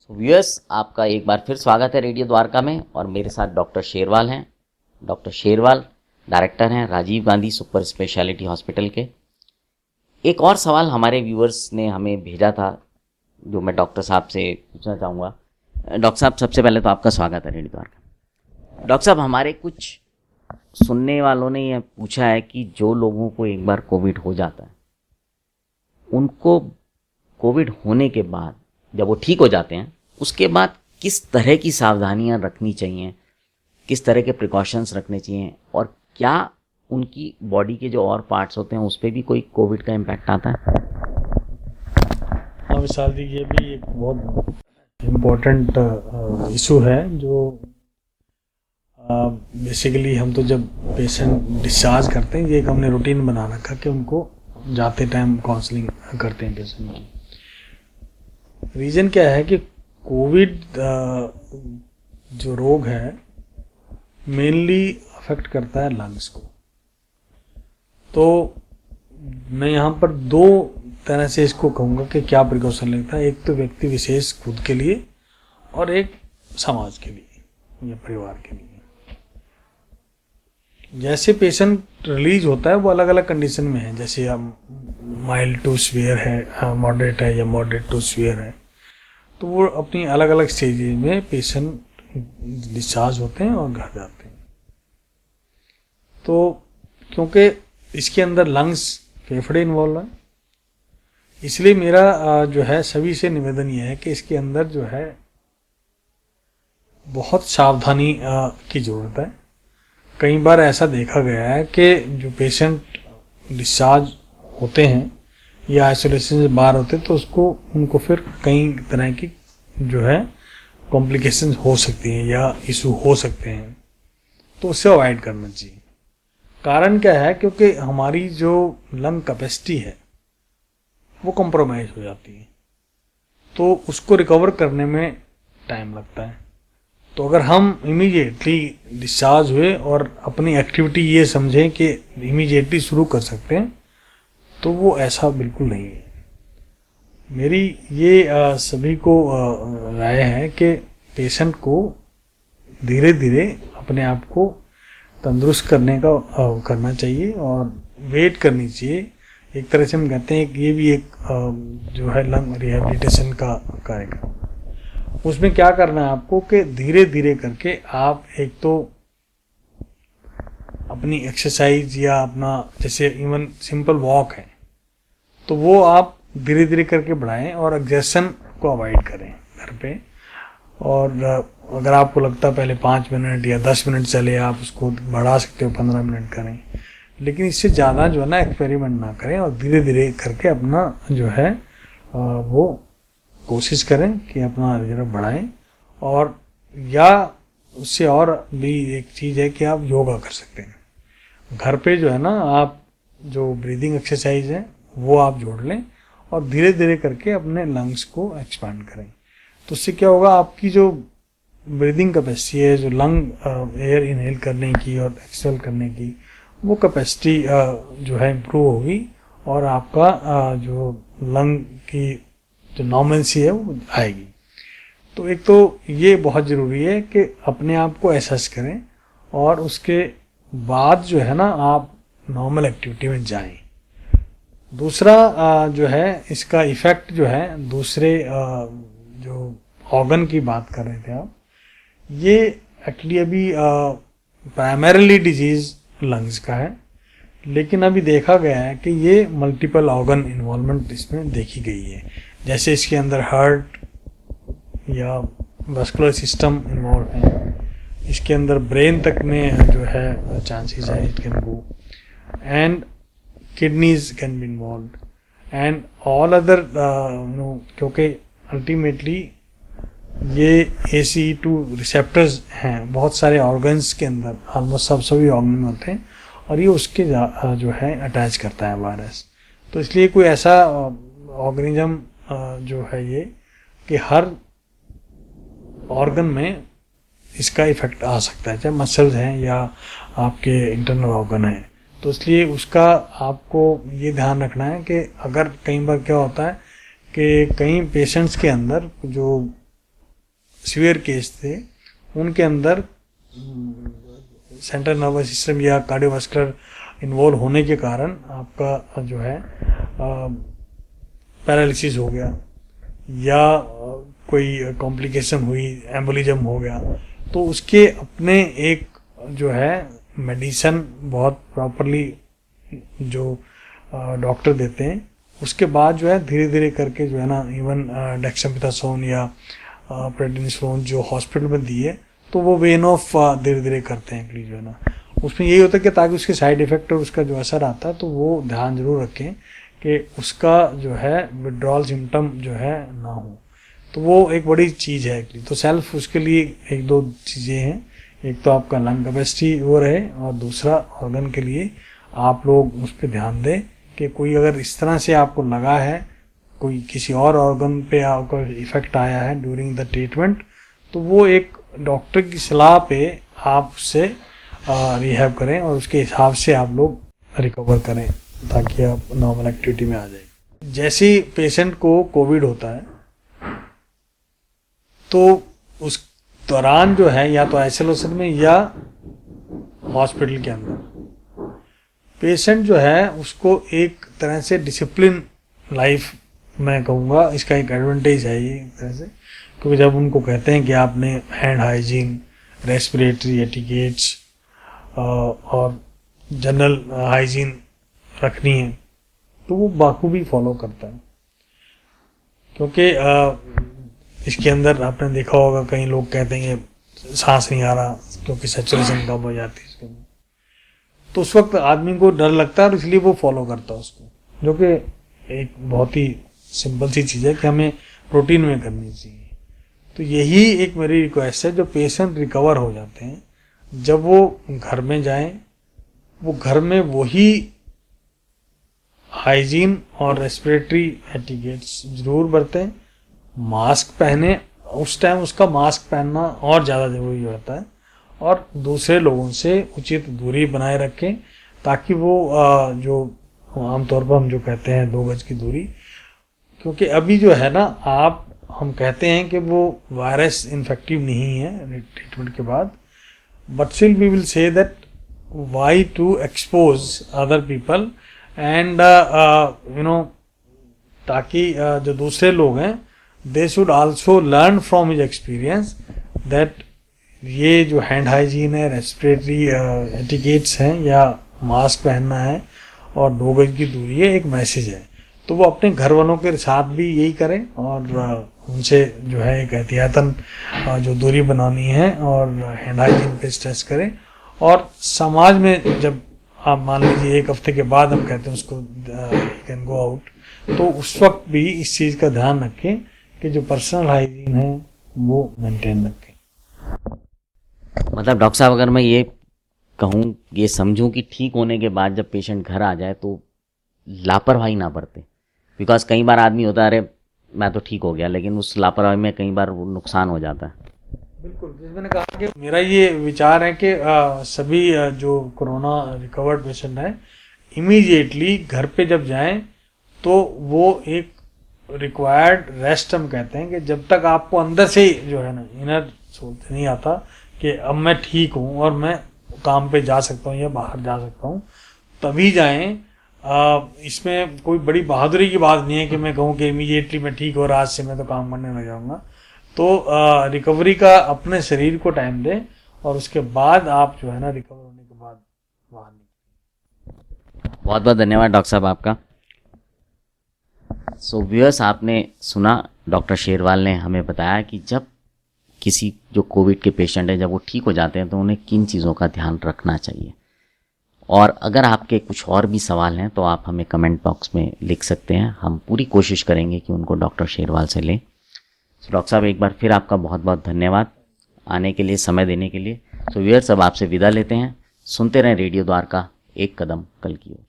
Viewers, आपका एक बार फिर स्वागत है रेडियो द्वारका में। और मेरे साथ डॉक्टर शेरवाल हैं। डॉक्टर शेरवाल डायरेक्टर हैं Rajiv Gandhi super speciality hospital के। एक और सवाल हमारे व्यूअर्स ने हमें भेजा था जो मैं डॉक्टर साहब से पूछना चाहूँगा। डॉक्टर साहब, सबसे पहले तो आपका स्वागत है रेडियो द्वारका। डॉक्टर साहब, हमारे कुछ सुनने वालों ने यह पूछा है कि जो लोगों को एक बार कोविड हो जाता है, उनको कोविड होने के बाद जब वो ठीक हो जाते हैं उसके बाद किस तरह की सावधानियां रखनी चाहिए, किस तरह के प्रिकॉशंस रखने चाहिए, और क्या उनकी बॉडी के जो और पार्ट्स होते हैं उस पर भी कोई कोविड का इम्पैक्ट आता है? हाँ विशाल जी, ये भी एक बहुत इम्पोर्टेंट इशू है जो बेसिकली हम तो जब पेशेंट डिस्चार्ज करते हैं, ये एक हमने रूटीन बना रखा कि उनको जाते टाइम काउंसलिंग करते हैं पेशेंट की। रीज़न क्या है कि कोविड जो रोग है मेनली अफेक्ट करता है लंग्स को। तो मैं यहाँ पर दो तरह से इसको कहूँगा कि क्या प्रिकॉशन लेता है। एक तो व्यक्ति विशेष खुद के लिए और एक समाज के लिए या परिवार के लिए। जैसे पेशेंट रिलीज होता है वो अलग अलग कंडीशन में है, जैसे हम माइल्ड टू सीवियर है, मॉडरेट है या मॉडरेट टू सीवियर है, तो वो अपनी अलग अलग स्टेज में पेशेंट डिस्चार्ज होते हैं और घर जाते हैं। तो क्योंकि इसके अंदर लंग्स, फेफड़े इन्वॉल्व है, इसलिए मेरा जो है सभी से निवेदन ये है कि इसके अंदर जो है बहुत सावधानी की ज़रूरत है। कई बार ऐसा देखा गया है कि जो पेशेंट डिस्चार्ज होते हैं या आइसोलेशन से बाहर होते हैं तो उनको फिर कई तरह की जो है कॉम्प्लिकेशंस हो सकती हैं या इशू हो सकते हैं, तो उससे अवॉइड करना चाहिए। कारण क्या है? क्योंकि हमारी जो लंग कैपेसिटी है वो कॉम्प्रोमाइज़ हो जाती है, तो उसको रिकवर करने में टाइम लगता है। तो अगर हम इमीडिएटली डिस्चार्ज हुए और अपनी एक्टिविटी ये समझें कि इमीडिएटली शुरू कर सकते हैं, तो वो ऐसा बिल्कुल नहीं है। मेरी ये सभी को राय है कि पेशेंट को धीरे धीरे अपने आप को तंदुरुस्त करने का करना चाहिए और वेट करनी चाहिए। एक तरह से हम कहते हैं कि ये भी एक जो है लंग रिहेबिलिटेशन का कार्यक्रम। उसमें क्या करना है आपको कि धीरे धीरे करके आप एक तो अपनी एक्सरसाइज या अपना जैसे इवन सिंपल वॉक है तो वो आप धीरे धीरे करके बढ़ाएं और एग्जर्शन को अवॉइड करें घर पे। और अगर आपको लगता है पहले 5 मिनट या 10 मिनट चले, आप उसको बढ़ा सकते हो, 15 मिनट करें, लेकिन इससे ज़्यादा जो है ना एक्सपेरिमेंट ना करें और धीरे धीरे करके अपना जो है वो कोशिश करें कि अपना रिजर्व बढ़ाएं। और या उससे और भी एक चीज़ है कि आप योगा कर सकते हैं घर पे। जो है ना, आप जो ब्रीदिंग एक्सरसाइज है वो आप जोड़ लें और धीरे धीरे करके अपने लंग्स को एक्सपांड करें। तो उससे क्या होगा, आपकी जो ब्रीदिंग कैपेसिटी है, जो लंग एयर इनहेल करने की और एक्सहेल करने की, वो कैपेसिटी जो है इम्प्रूव होगी और आपका जो लंग की जो नॉर्मेंसी है वो आएगी। तो एक तो ये बहुत ज़रूरी है कि अपने आप को एसेस करें और उसके बाद जो है ना आप नॉर्मल एक्टिविटी में जाएं। दूसरा जो है इसका इफ़ेक्ट जो है दूसरे जो ऑर्गन की बात कर रहे थे आप, ये एक्चुअली अभी प्राइमरीली डिजीज़ लंग्स का है, लेकिन अभी देखा गया है कि ये मल्टीपल ऑर्गन इन्वॉल्वमेंट इसमें देखी गई है। जैसे इसके अंदर हार्ट या वस्कुलर सिस्टम इन्वॉल्व है, इसके अंदर ब्रेन तक में जो है चांसेस है it can go, and kidneys can be involve and all other क्योंकि अल्टीमेटली ये ACE2 रिसेप्टर्स हैं बहुत सारे ऑर्गन्स के अंदर, ऑलमोस्ट सभी ऑर्गन में होते हैं, और ये उसके जो है अटैच करता है वायरस। तो इसलिए कोई ऐसा ऑर्गेनिज्म जो है ये कि हर ऑर्गन में इसका इफेक्ट आ सकता है, चाहे मसल्स हैं या आपके इंटरनल ऑर्गन हैं। तो इसलिए उसका आपको ये ध्यान रखना है कि अगर कई बार क्या होता है कि कई पेशेंट्स के अंदर जो सीवियर केस थे उनके अंदर सेंट्रल नर्वस सिस्टम या कार्डियोवास्कुलर इन्वॉल्व होने के कारण आपका जो है पैरालिसिस हो गया या कोई कॉम्प्लिकेशन हुई, एम्बोलिज्म हो गया, तो उसके अपने एक जो है मेडिसिन बहुत प्रॉपरली जो डॉक्टर देते हैं, उसके बाद जो है धीरे धीरे करके जो है ना इवन डेक्सामेथासोन या प्रेडनिसोलोन जो हॉस्पिटल में दिए तो वो वेन ऑफ धीरे धीरे करते हैं एक्चुअली जो है ना। उसमें यही होता है कि ताकि उसके साइड इफेक्ट और उसका जो असर आता है तो वो ध्यान जरूर रखें कि उसका जो है विड्रॉल सिम्टम जो है ना हो, तो वो एक बड़ी चीज़ है एक्चुअली। तो सेल्फ उसके लिए एक दो चीज़ें हैं, एक तो आपका लंग कैपेसिटी वो रहे और दूसरा ऑर्गन के लिए आप लोग उस पर ध्यान दें कि कोई अगर इस तरह से आपको लगा है, कोई किसी और ऑर्गन पे आपको इफेक्ट आया है ड्यूरिंग द ट्रीटमेंट, तो वो एक डॉक्टर की सलाह पे आप उससे रिहैब करें और उसके हिसाब से आप लोग रिकवर करें ताकि आप नॉर्मल एक्टिविटी में आ जाए। जैसे ही पेशेंट को कोविड होता है तो उस दौरान जो है या तो आइसोलेशन में या हॉस्पिटल के अंदर पेशेंट जो है उसको एक तरह से डिसिप्लिन लाइफ मैं कहूँगा, इसका एक एडवांटेज है ये एक तरह से, क्योंकि जब उनको कहते हैं कि आपने हैंड हाइजीन, रेस्पिरेटरी एटिकेट्स और जनरल हाइजीन रखनी है तो वो बाखूबी फॉलो करता है। क्योंकि इसके अंदर आपने देखा होगा कई लोग कहते हैं कि सांस नहीं आ रहा क्योंकि सैचुरेशन कम हो जाती है इसके अंदर, तो उस वक्त आदमी को डर लगता है और इसलिए वो फॉलो करता है उसको, जो कि एक बहुत ही सिंपल सी चीज़ है कि हमें रूटीन में करनी चाहिए। तो यही एक मेरी रिक्वेस्ट है, जो पेशेंट रिकवर हो जाते हैं जब वो घर में जाएं, वो घर में वही हाइजीन और रेस्पिरेटरी एटिकेट्स जरूर बरतें, मास्क पहने, उस टाइम उसका मास्क पहनना और ज़्यादा ज़रूरी होता है, और दूसरे लोगों से उचित दूरी बनाए रखें ताकि वो जो आमतौर पर हम जो कहते हैं 2 गज की दूरी, क्योंकि अभी जो है ना हम कहते हैं कि वो वायरस इन्फेक्टिव नहीं है ट्रीटमेंट के बाद, but still we will say that why to expose other people and you know, ताकि जो दूसरे लोग हैं they should also learn from his experience that ये जो हैंड हाइजीन है, रेस्पिरेटरी एटिकेट्स हैं या मास्क पहनना है और 2 गज की दूरी है, एक मैसेज है। तो वो अपने घर वालों के साथ भी यही करें और उनसे जो है एक एहतियातन जो दूरी बनानी है और हैंड हाइजीन पे स्ट्रेस करें। और समाज में जब आप मान लीजिए 1 हफ्ते के बाद हम कहते हैं उसको कैन गो आउट, तो उस वक्त भी इस चीज़ का ध्यान रखें कि जो पर्सनल हाइजीन है वो मेंटेन रखें। मतलब डॉक्टर साहब, अगर मैं ये कहूँ, ये समझूं कि ठीक होने के बाद जब पेशेंट घर आ जाए तो लापरवाही ना बरते, बिकॉज कई बार आदमी होता है अरे मैं तो ठीक हो गया, लेकिन उस लापरवाही में कई बार वो नुकसान हो जाता है। बिल्कुल, जैसे मैंने कहा कि मेरा ये विचार है कि सभी जो कोरोना रिकवर्ड पेशेंट हैं इमीडिएटली घर पे जब जाएं तो वो एक रिक्वायर्ड रेस्ट हम कहते हैं कि जब तक आपको अंदर से जो है ना इनर सोच नहीं आता कि अब मैं ठीक हूँ और मैं काम पे जा सकता हूँ या बाहर जा सकता हूँ, तभी जाएं। इसमें कोई बड़ी बहादुरी की बात नहीं है कि मैं कहूँ कि इमीडिएटली मैं ठीक हो रहा, आज से मैं तो काम करने लग जाऊँगा। तो रिकवरी का अपने शरीर को टाइम दें और उसके बाद आप जो है ना रिकवर होने के बाद बाहर निकलें। बहुत बहुत धन्यवाद डॉक्टर साहब आपका। सो व्यूअर्स, आपने सुना डॉक्टर शेरवाल ने हमें बताया कि जब किसी जो कोविड के पेशेंट हैं जब वो ठीक हो जाते हैं तो उन्हें किन चीज़ों का ध्यान रखना चाहिए। और अगर आपके कुछ और भी सवाल हैं तो आप हमें कमेंट बॉक्स में लिख सकते हैं, हम पूरी कोशिश करेंगे कि उनको डॉक्टर शेरवाल से लें। तो डॉक्टर साहब, एक बार फिर आपका बहुत बहुत धन्यवाद आने के लिए, समय देने के लिए। तो व्यूअर्स, अब आपसे विदा लेते हैं। सुनते रहें रेडियो द्वारका, एक कदम कल की ओर।